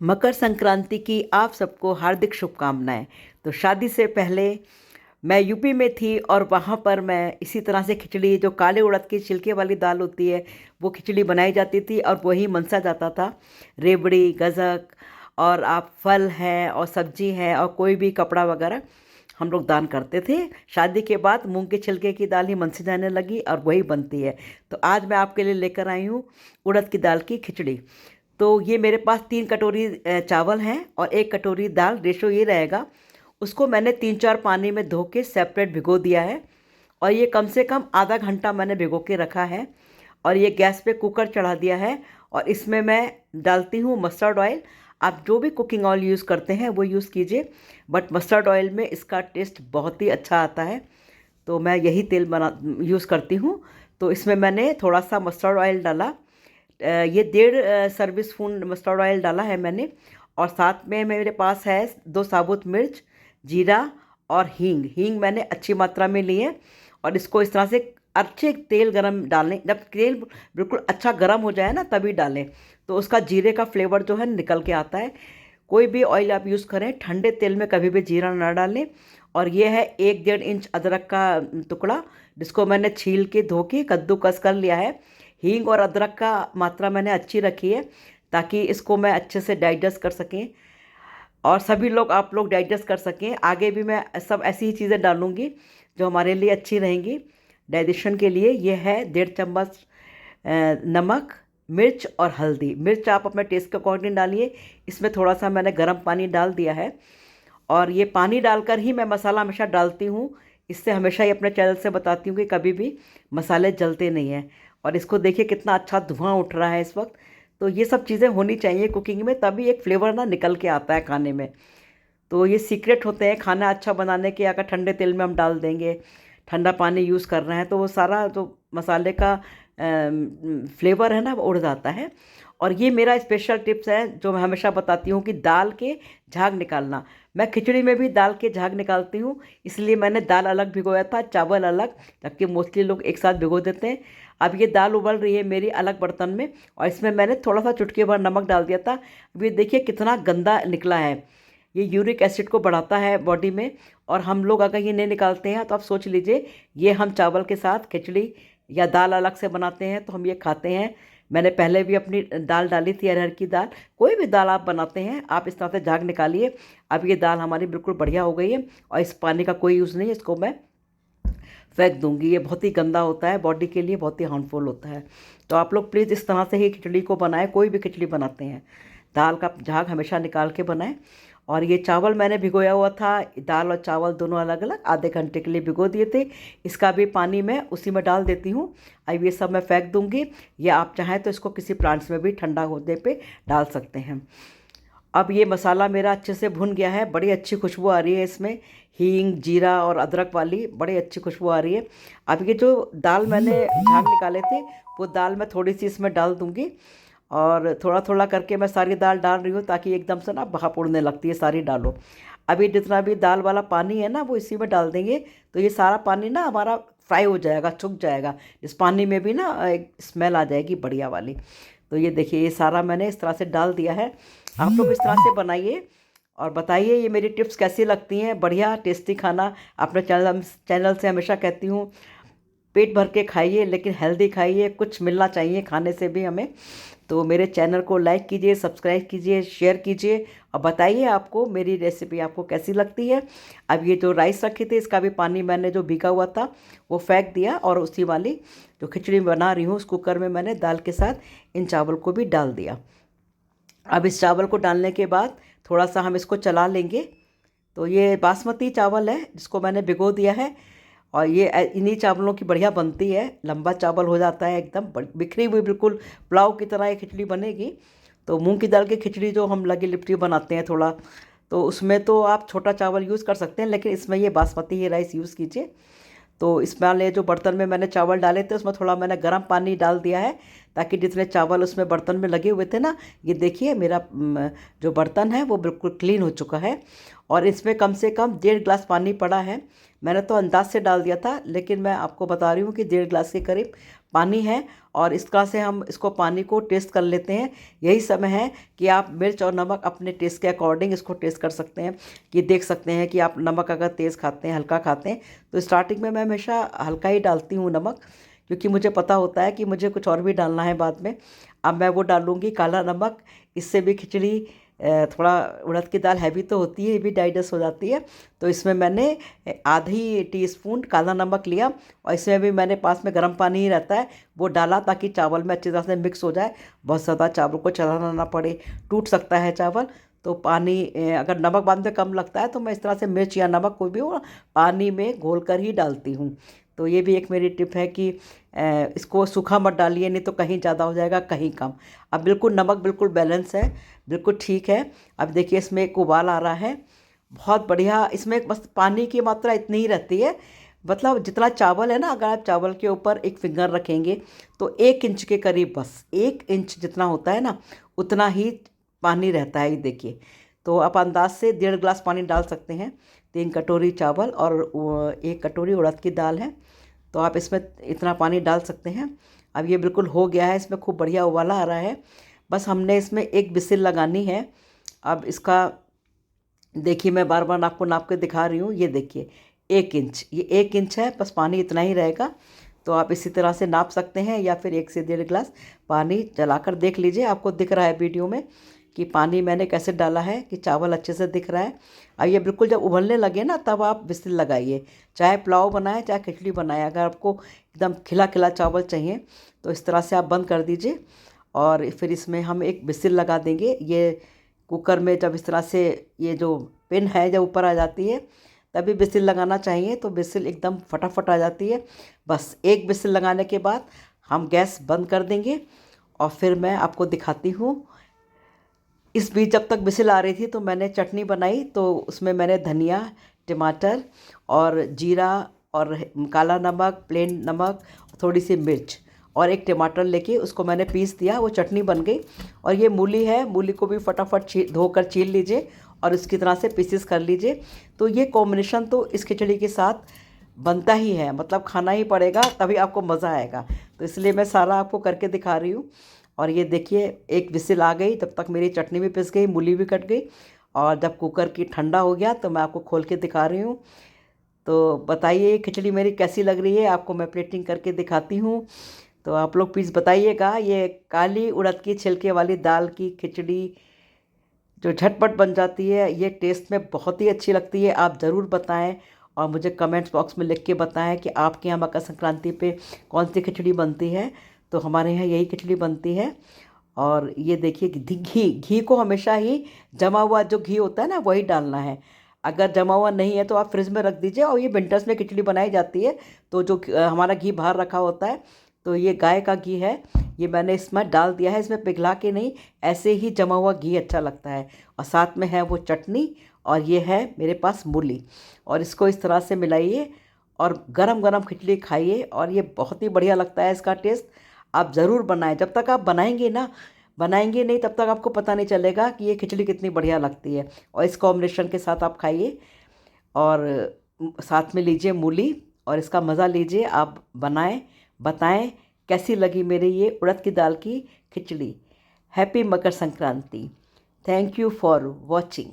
मकर संक्रांति की आप सबको हार्दिक शुभकामनाएं। तो शादी से पहले मैं यूपी में थी और वहाँ पर मैं इसी तरह से खिचड़ी, जो काले उड़द की छिलके वाली दाल होती है, वो खिचड़ी बनाई जाती थी और वही मनसा जाता था। रेवड़ी, गज़क और आप फल हैं और सब्जी है और कोई भी कपड़ा वगैरह हम लोग दान करते थे। शादी के बाद मूंग के छिलके की दाल ही मनसी जाने लगी और वही बनती है। तो आज मैं आपके लिए लेकर आई हूँ उड़द की दाल की खिचड़ी। तो ये मेरे पास 3 कटोरी चावल हैं और 1 कटोरी दाल, रेशो ये रहेगा। उसको मैंने 3-4 पानी में धो के सेपरेट भिगो दिया है और ये कम से कम आधा घंटा मैंने भिगो के रखा है। और ये गैस पे कुकर चढ़ा दिया है और इसमें मैं डालती हूँ मस्टर्ड ऑयल। आप जो भी कुकिंग ऑयल यूज़ करते हैं वो यूज़ कीजिए, बट मस्टर्ड ऑयल में इसका टेस्ट बहुत ही अच्छा आता है। तो मैं यही तेल बना यूज़ करती हूँ। तो इसमें मैंने थोड़ा सा मस्टर्ड ऑयल डाला। ये 1.5 सर्विस स्पून मस्टर्ड ऑयल डाला है मैंने। और साथ में मेरे पास है 2 साबुत मिर्च, जीरा और हींग। हींग मैंने अच्छी मात्रा में ली है और इसको इस तरह से अच्छे तेल गरम डालें। जब तेल बिल्कुल अच्छा गरम हो जाए ना तभी डालें, तो उसका जीरे का फ्लेवर जो है निकल के आता है। कोई भी ऑयल आप यूज़ करें, ठंडे तेल में कभी भी जीरा ना डालें। और ये है 1-1.5 इंच अदरक का टुकड़ा, जिसको मैंने छील के धो के कद्दूकस कर लिया है। हींग और अदरक का मात्रा मैंने अच्छी रखी है ताकि इसको मैं अच्छे से डाइजेस्ट कर सकें और सभी लोग, आप लोग डाइजेस्ट कर सकें। आगे भी मैं सब ऐसी ही चीज़ें डालूँगी जो हमारे लिए अच्छी रहेंगी डाइजेशन के लिए। ये है 1.5 चम्मच नमक, मिर्च और हल्दी। मिर्च आप अपने टेस्ट के अकॉर्डिंग डालिए। इसमें थोड़ा सा मैंने गर्म पानी डाल दिया है और ये पानी डालकर ही मैं मसाला हमेशा डालती हूँ। इससे हमेशा ही अपने चैनल से बताती हूँ कि कभी भी मसाले जलते नहीं हैं। और इसको देखिए कितना अच्छा धुआं उठ रहा है इस वक्त। तो ये सब चीज़ें होनी चाहिए कुकिंग में, तभी एक फ्लेवर ना निकल के आता है खाने में। तो ये सीक्रेट होते हैं खाना अच्छा बनाने के। अगर ठंडे तेल में हम डाल देंगे, ठंडा पानी यूज़ कर रहे हैं, तो वो सारा जो मसाले का फ्लेवर है ना वो उड़ जाता है। और ये मेरा स्पेशल टिप्स है जो मैं हमेशा बताती हूँ कि दाल के झाग निकालना। मैं खिचड़ी में भी दाल के झाग निकालती हूँ, इसलिए मैंने दाल अलग भिगोया था, चावल अलग, जबकि मोस्टली लोग एक साथ भिगो देते हैं। अब ये दाल उबल रही है मेरी अलग बर्तन में और इसमें मैंने थोड़ा सा चुटकी भर नमक डाल दिया था। अब ये देखिए कितना गंदा निकला है। ये यूरिक एसिड को बढ़ाता है बॉडी में, और हम लोग अगर ये नहीं निकालते हैं तो आप सोच लीजिए, ये हम चावल के साथ खिचड़ी या दाल अलग से बनाते हैं तो हम ये खाते हैं। मैंने पहले भी अपनी दाल डाली थी, अरहर की दाल। कोई भी दाल आप बनाते हैं आप इस तरह से झाग निकालिए। अब ये दाल हमारी बिल्कुल बढ़िया हो गई है और इस पानी का कोई यूज़ नहीं है, इसको मैं फेंक दूंगी। ये बहुत ही गंदा होता है, बॉडी के लिए बहुत ही हार्मफुल होता है। तो आप लोग प्लीज़ इस तरह से ही खिचड़ी को बनाएं, कोई भी खिचड़ी बनाते हैं दाल का झाग हमेशा निकाल के बनाएं। और ये चावल मैंने भिगोया हुआ था, दाल और चावल दोनों अलग अलग आधे घंटे के लिए भिगो दिए थे। इसका भी पानी मैं उसी में डाल देती हूँ। अब ये सब मैं फेंक दूंगी, या आप चाहें तो इसको किसी प्लांट्स में भी ठंडा होने पे डाल सकते हैं। अब ये मसाला मेरा अच्छे से भुन गया है, बड़ी अच्छी खुशबू आ रही है इसमें, हींग, जीरा और अदरक वाली बड़ी अच्छी खुशबू आ रही है। अब ये जो दाल मैंने झाग निकाले थे वो दाल मैं थोड़ी सी इसमें डाल दूंगी और थोड़ा थोड़ा करके मैं सारी दाल डाल रही हूँ ताकि एकदम से ना भाप उड़ने लगती है सारी डालो। अभी जितना भी दाल वाला पानी है ना वो इसी में डाल देंगे, तो ये सारा पानी ना हमारा फ्राई हो जाएगा, सूख जाएगा। इस पानी में भी ना एक स्मेल आ जाएगी बढ़िया वाली। तो ये देखिए ये सारा मैंने इस तरह से डाल दिया है। आप लोग इस तरह से बनाइए और बताइए ये मेरी टिप्स कैसी लगती हैं। बढ़िया टेस्टी खाना अपने चैनल से हमेशा कहती हूँ, पेट भर के खाइए लेकिन हेल्दी खाइए, कुछ मिलना चाहिए खाने से भी हमें। तो मेरे चैनल को लाइक कीजिए, सब्सक्राइब कीजिए, शेयर कीजिए और बताइए आपको मेरी रेसिपी आपको कैसी लगती है। अब ये जो राइस रखे थे इसका भी पानी मैंने जो भीगा हुआ था वो फेंक दिया और उसी वाली जो खिचड़ी बना रही हूँ उस कुकर में मैंने दाल के साथ इन चावल को भी डाल दिया। अब इस चावल को डालने के बाद थोड़ा सा हम इसको चला लेंगे। तो ये बासमती चावल है जिसको मैंने भिगो दिया है और ये इन्हीं चावलों की बढ़िया बनती है, लंबा चावल हो जाता है, एकदम बिखरी हुई बिल्कुल पुलाव की तरह ये खिचड़ी बनेगी। तो मूंग की दाल की खिचड़ी जो हम लगी लिपटी बनाते हैं थोड़ा, तो उसमें तो आप छोटा चावल यूज़ कर सकते हैं, लेकिन इसमें ये बासमती ही राइस यूज़ कीजिए। तो इसमें जो बर्तन में मैंने चावल डाले थे उसमें थोड़ा मैंने गर्म पानी डाल दिया है ताकि जितने चावल उसमें बर्तन में लगे हुए थे ना, ये देखिए मेरा जो बर्तन है वो बिल्कुल क्लीन हो चुका है। और इसमें कम से कम 1.5 गिलास पानी पड़ा है। मैंने तो अंदाज से डाल दिया था, लेकिन मैं आपको बता रही हूँ कि 1.5 गिलास के करीब पानी है। और इस तरह से हम इसको पानी को टेस्ट कर लेते हैं। यही समय है कि आप मिर्च और नमक अपने टेस्ट के अकॉर्डिंग इसको टेस्ट कर सकते हैं, कि देख सकते हैं कि आप नमक अगर तेज़ खाते हैं, हल्का खाते हैं। तो स्टार्टिंग में मैं हमेशा हल्का ही डालती हूँ नमक, क्योंकि मुझे पता होता है कि मुझे कुछ और भी डालना है बाद में। अब मैं वो डालूँगी काला नमक। इससे भी खिचड़ी थोड़ा, उड़द की दाल हैवी तो होती है, ये भी डाइजेस्ट हो जाती है। तो इसमें मैंने आधी टीस्पून काला नमक लिया, और इसमें भी मैंने पास में गर्म पानी ही रहता है वो डाला, ताकि चावल में अच्छी तरह से मिक्स हो जाए। बहुत ज़्यादा चावल को चलाना ना पड़े, टूट सकता है चावल। तो पानी अगर नमक बाद में कम लगता है तो मैं इस तरह से मिर्च या नमक कोई भी हो पानी में घोल कर ही डालती हूँ। तो ये भी एक मेरी टिप है कि इसको सूखा मत डालिए, नहीं तो कहीं ज़्यादा हो जाएगा, कहीं कम। अब बिल्कुल नमक बिल्कुल बैलेंस है, बिल्कुल ठीक है। अब देखिए इसमें एक उबाल आ रहा है, बहुत बढ़िया। इसमें बस पानी की मात्रा इतनी ही रहती है, मतलब जितना चावल है ना, अगर आप चावल के ऊपर एक फिंगर रखेंगे तो 1 इंच के करीब, बस 1 इंच जितना होता है ना, उतना ही पानी रहता है। ये देखिए, तो आप अंदाज से 1.5 गिलास पानी डाल सकते हैं। 3 कटोरी चावल और 1 कटोरी उड़द की दाल है, तो आप इसमें इतना पानी डाल सकते हैं। अब ये बिल्कुल हो गया है, इसमें खूब बढ़िया उबाला आ रहा है। बस हमने इसमें एक विसिल लगानी है। अब इसका देखिए, मैं बार बार आपको नाप के दिखा रही हूँ। ये देखिए 1 इंच, ये 1 इंच है, बस पानी इतना ही रहेगा। तो आप इसी तरह से नाप सकते हैं, या फिर 1 से 1.5 गिलास पानी जलाकर देख लीजिए। आपको दिख रहा है वीडियो में कि पानी मैंने कैसे डाला है, कि चावल अच्छे से दिख रहा है। अब ये बिल्कुल जब उबलने लगे ना, तब आप विसिल लगाइए। चाहे पुलाव बनाए चाहे खिचड़ी बनाए, अगर आपको एकदम खिला खिला चावल चाहिए तो इस तरह से आप बंद कर दीजिए। और फिर इसमें हम एक विसिल लगा देंगे। ये कुकर में जब इस तरह से ये जो पिन है जब ऊपर आ जाती है, तभी विसिल लगाना चाहिए, तो विसिल एकदम फटाफट आ जाती है। बस एक विसिल लगाने के बाद हम गैस बंद कर देंगे, और फिर मैं आपको दिखाती हूँ। इस बीच जब तक विसिल आ रही थी तो मैंने चटनी बनाई। तो उसमें मैंने धनिया, टमाटर और जीरा और काला नमक, प्लेन नमक, थोड़ी सी मिर्च और एक टमाटर लेके उसको मैंने पीस दिया, वो चटनी बन गई। और ये मूली है, मूली को भी फटाफट धोकर छील लीजिए और इसकी तरह से पीसेस कर लीजिए। तो ये कॉम्बिनेशन तो इस खिचड़ी के साथ बनता ही है, मतलब खाना ही पड़ेगा, तभी आपको मज़ा आएगा। तो इसलिए मैं सारा आपको करके दिखा रही हूँ। और ये देखिए एक विसिल आ गई, तब तक मेरी चटनी भी पिस गई, मूली भी कट गई। और जब कुकर की ठंडा हो गया तो मैं आपको खोल के दिखा रही हूँ। तो बताइए ये खिचड़ी मेरी कैसी लग रही है, आपको मैं प्लेटिंग करके दिखाती हूँ। तो आप लोग प्लीज़ बताइएगा। ये काली उड़द की छिलके वाली दाल की खिचड़ी जो झटपट बन जाती है, ये टेस्ट में बहुत ही अच्छी लगती है। आप ज़रूर बताएं और मुझे कमेंट्स बॉक्स में लिख के बताएं कि आपके यहाँ मकर संक्रांति पे कौन सी खिचड़ी बनती है। तो हमारे यहाँ यही खिचड़ी बनती है। और ये देखिए कि घी घी को हमेशा ही जमा हुआ जो घी होता है ना, वही डालना है। अगर जमा हुआ नहीं है तो आप फ्रिज में रख दीजिए। और ये विंटर्स में खिचड़ी बनाई जाती है, तो जो हमारा घी बाहर रखा होता है, तो ये गाय का घी है, ये मैंने इसमें डाल दिया है। इसमें पिघला के नहीं, ऐसे ही जमा हुआ घी अच्छा लगता है। और साथ में है वो चटनी, और ये है मेरे पास मूली। और इसको इस तरह से मिलाइए और गरम गरम खिचड़ी खाइए, और ये बहुत ही बढ़िया लगता है इसका टेस्ट। आप ज़रूर बनाएं। जब तक आप बनाएंगे ना, बनाएंगे नहीं तब तक आपको पता नहीं चलेगा कि ये खिचड़ी कितनी बढ़िया लगती है। और इस कॉम्बिनेशन के साथ आप खाइए, और साथ में लीजिए मूली, और इसका मज़ा लीजिए। आप बनाएं, बताएं कैसी लगी मेरी ये उड़द की दाल की खिचड़ी। Happy Makar Sankranti. Thank you for watching.